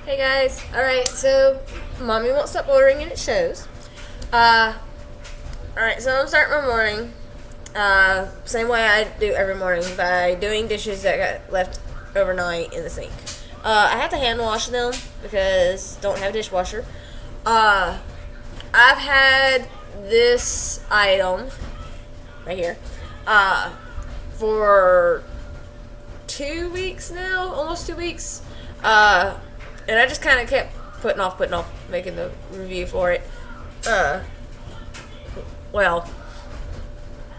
Hey guys, alright, so mommy won't stop ordering and it shows. Alright, so I'm starting my morning, same way I do every morning, by doing dishes that got left overnight in the sink. I have to hand wash them because don't have a dishwasher. I've had this item right here, for 2 weeks now, almost 2 weeks. And I just kind of kept putting off making the review for it. Well,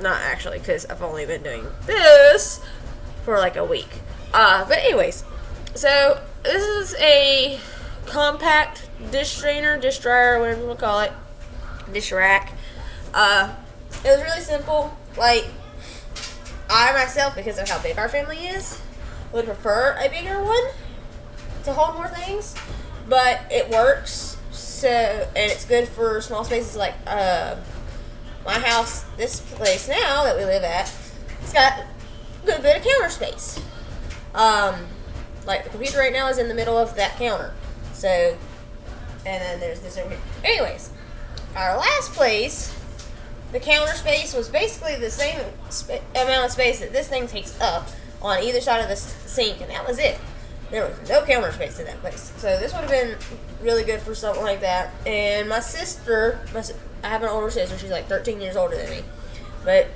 not actually, because I've only been doing this for like a week. But anyways, so this is a compact dish drainer, dish dryer, whatever you want to call it, dish rack. It was really simple. Like, I myself, because of how big our family is, would prefer a bigger one to hold more things, but it works. So, and it's good for small spaces like my house. This place now that we live at, it's got a good bit of counter space. Like the computer right now is in the middle of that counter. So, and then there's this over here. Anyways, our last place, the counter space was basically the same amount of space that this thing takes up on either side of the sink, and that was it. There was no counter space in that place. So this would have been really good for something like that. And my sister, I have an older sister, she's like 13 years older than me. But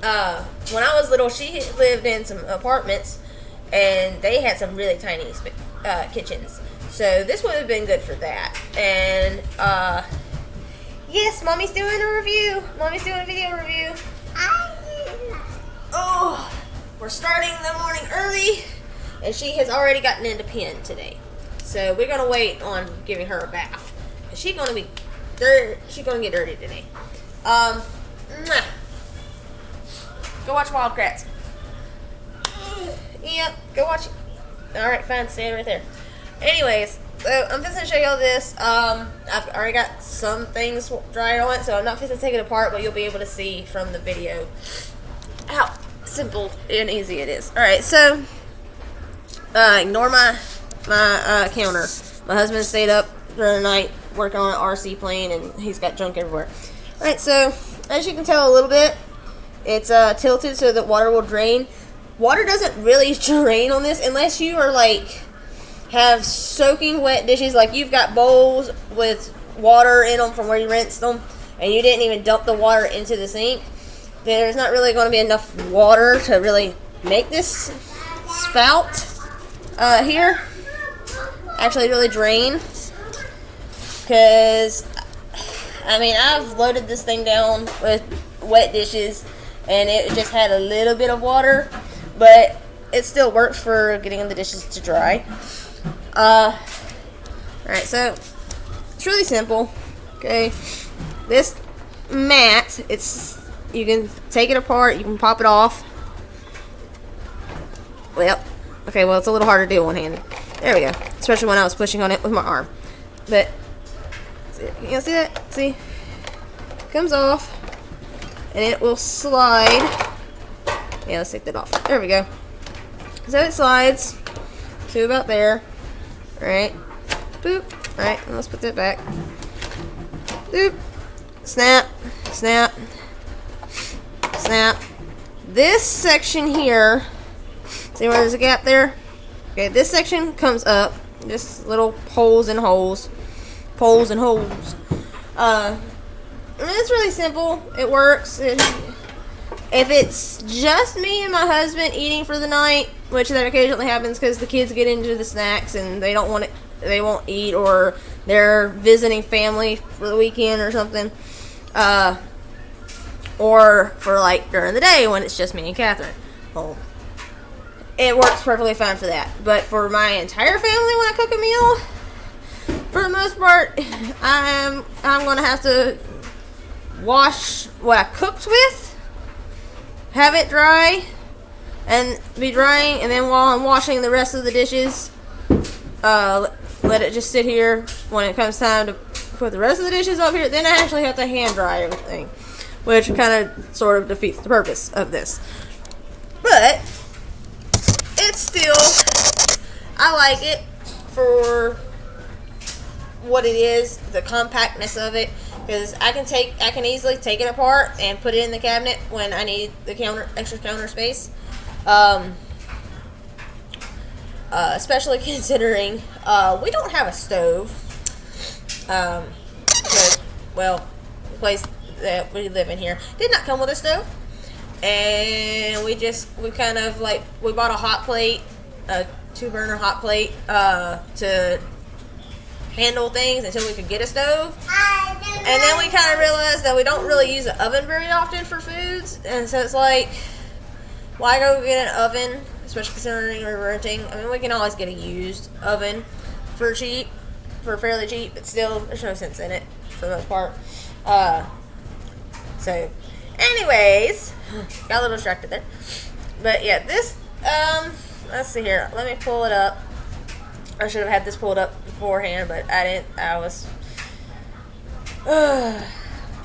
when I was little, she lived in some apartments, and they had some really tiny kitchens. So this would have been good for that. And yes, Mommy's doing a review. Mommy's doing a video review. Oh, we're starting the morning early. And she has already gotten into pen today. So we're going to wait on giving her a bath. She's going to be she's going to get dirty today. Go watch Wildcrats. Yep, go watch it. Alright, fine, stay right there. Anyways, so I'm just going to show y'all this. I've already got some things dried on it, so I'm not just going to take it apart, but you'll be able to see from the video how simple and easy it is. Alright, so ignore my counter. My husband stayed up during the night working on an RC plane, and he's got junk everywhere. Alright, so as you can tell a little bit, it's tilted so that water will drain. Water doesn't really drain on this unless you are like have soaking wet dishes, like you've got bowls with water in them from where you rinsed them and you didn't even dump the water into the sink. There's not really going to be enough water to really make this spout here actually really drain, because I mean I've loaded this thing down with wet dishes and it just had a little bit of water, but it still works for getting the dishes to dry. Alright, so it's really simple. Okay, this mat, you can take it apart, you can pop it off. Well, okay, well, it's a little harder to do one-handed. There we go. Especially when I was pushing on it with my arm. But, you see that? See? It comes off. And it will slide. Yeah, let's take that off. There we go. So it slides to about there. Alright. Boop. Alright, let's put that back. Boop. Snap. Snap. Snap. This section here, see where there's a gap there? Okay, this section comes up. Just little holes and holes. Poles and holes. I mean, it's really simple. It works. If it's just me and my husband eating for the night, which that occasionally happens because the kids get into the snacks and they don't want it, they won't eat, or they're visiting family for the weekend or something. Or for like during the day when it's just me and Catherine home. It works perfectly fine for that. But for my entire family, when I cook a meal, for the most part, I'm gonna have to wash what I cooked with, have it dry, and be drying, and then while I'm washing the rest of the dishes, let it just sit here. When it comes time to put the rest of the dishes up here, then I actually have to hand dry everything, which kind of sort of defeats the purpose of this. But it's still, I like it for what it is, the compactness of it, because I can easily take it apart and put it in the cabinet when I need the extra counter space. Especially considering we don't have a stove. Because, well, the place that we live in here did not come with a stove, and we kind of like, we bought a hot plate, a 2-burner hot plate to handle things until we could get a stove. And then we kind of realized that we don't really use an oven very often for foods, and so it's like, why go get an oven, especially considering we're renting? I mean, we can always get a used oven for fairly cheap, but still, there's no sense in it for the most part. So, anyways, got a little distracted there. But yeah, this, let's see here. Let me pull it up. I should have had this pulled up beforehand, but I didn't.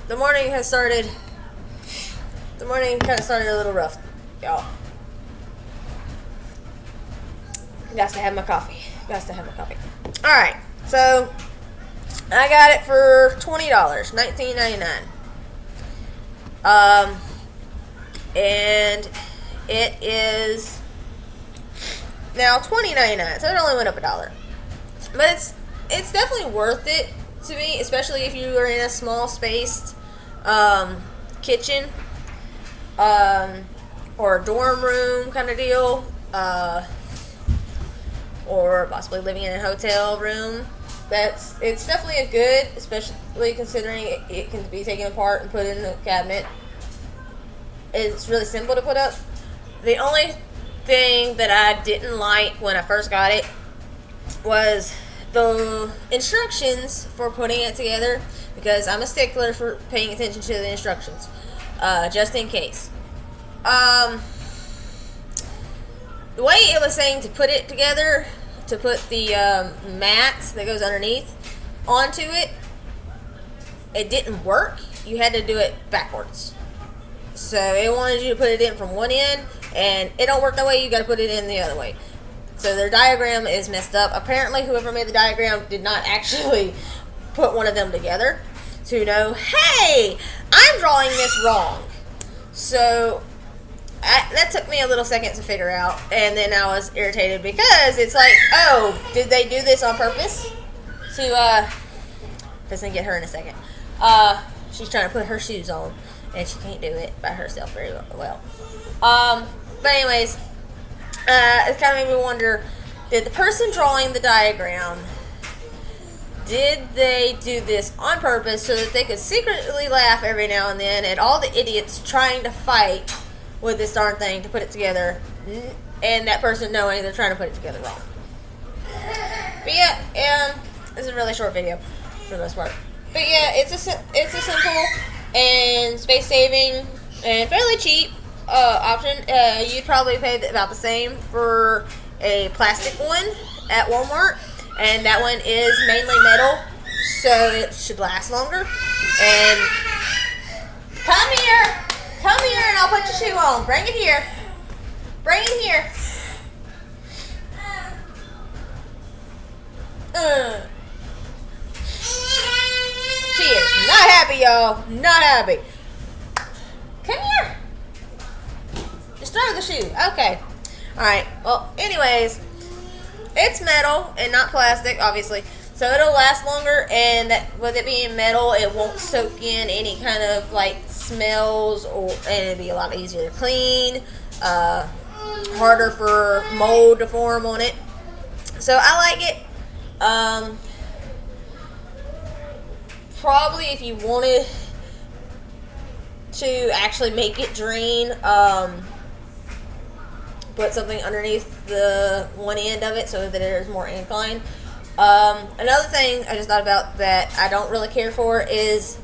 The morning kind of started a little rough, y'all. Got to have my coffee. Alright, so I got it for $20, $19.99. And it is now $20.99, so it only went up $1. But it's definitely worth it to me, especially if you are in a small spaced kitchen or a dorm room kind of deal, or possibly living in a hotel room. It's definitely a good, especially considering it can be taken apart and put in the cabinet. It's really simple to put up. The only thing that I didn't like when I first got it was the instructions for putting it together, because I'm a stickler for paying attention to the instructions, just in case. The way it was saying to put it together, to put the mat that goes underneath onto it, it didn't work. You had to do it backwards. So it wanted you to put it in from one end, and it don't work that way. You got to put it in the other way. So their diagram is messed up. Apparently, whoever made the diagram did not actually put one of them together to know, hey, I'm drawing this wrong. So that took me a little second to figure out, and then I was irritated because it's like, oh, did they do this on purpose? Doesn't get her in a second. She's trying to put her shoes on, and she can't do it by herself very well. But anyways, it kind of made me wonder, did the person drawing the diagram, did they do this on purpose so that they could secretly laugh every now and then at all the idiots trying to fight with this darn thing to put it together, and that person knowing they're trying to put it together wrong? But yeah, this is a really short video for the most part. But yeah, it's a simple and space saving and fairly cheap option. You'd probably pay about the same for a plastic one at Walmart, and that one is mainly metal, so it should last longer. And come here, and I'll put your shoe on. Bring it here. She is not happy, y'all. Not happy. Come here. Just throw the shoe. Okay. Alright. Well, anyways, it's metal and not plastic, obviously. So it'll last longer, and with it being metal, it won't soak in any kind of like smells, and it'll be a lot easier to clean. Harder for mold to form on it. So I like it. Probably if you wanted to actually make it drain, put something underneath the one end of it so that there's more incline. Another thing I just thought about that I don't really care for is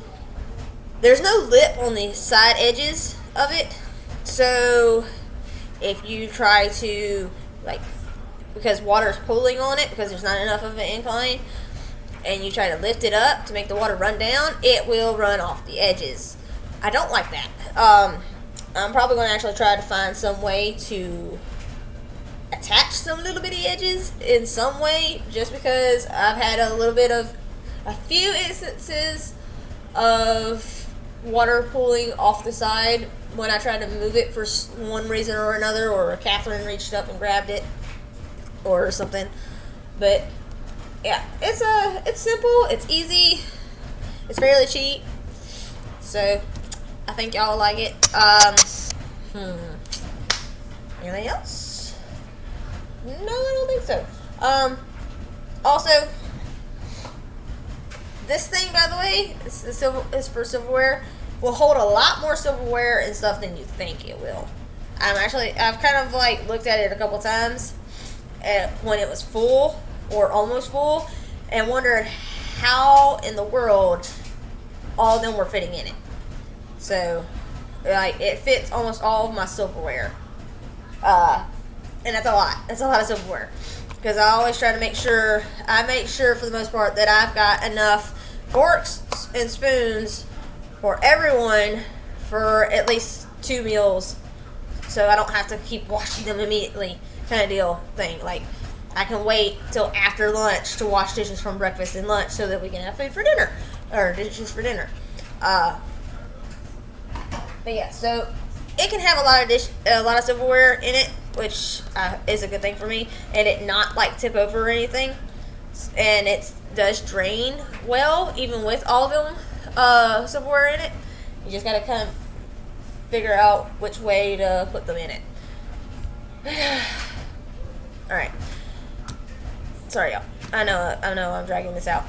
there's no lip on the side edges of it. So if you try to, like, because water's pooling on it because there's not enough of an incline, and you try to lift it up to make the water run down, it will run off the edges. I don't like that. I'm probably going to actually try to find some way to attach some little bitty edges in some way, just because I've had a little bit of a few instances of water pooling off the side when I tried to move it for one reason or another, or Catherine reached up and grabbed it or something. But yeah, it's simple, it's easy, it's fairly cheap, so I think y'all like it. Anything else? No, I don't think so. Also, this thing, by the way, is for silverware. Will hold a lot more silverware and stuff than you think it will. I've kind of like looked at it a couple times when it was full or almost full, and wondered how in the world all of them were fitting in it. So, like, it fits almost all of my silverware. And that's a lot. That's a lot of silverware. Because I always try to make sure for the most part that I've got enough forks and spoons for everyone for at least 2 meals, so I don't have to keep washing them immediately, kind of deal thing. Like, I can wait till after lunch to wash dishes from breakfast and lunch so that we can have food for dinner, or dishes for dinner. But yeah, so it can have a lot of silverware in it, which is a good thing for me, and it not like tip over or anything. And it does drain well, even with all of them silverware in it. You just gotta kind of figure out which way to put them in it. All right. Sorry, y'all. I know I'm dragging this out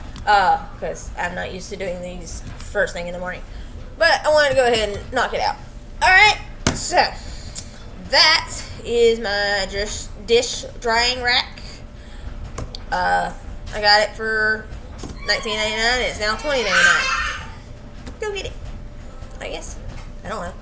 because I'm not used to doing these first thing in the morning. But I wanted to go ahead and knock it out. All right. So that is my dish drying rack. I got it for $19.99. It's now $20.99. Go get it, I guess. I don't know.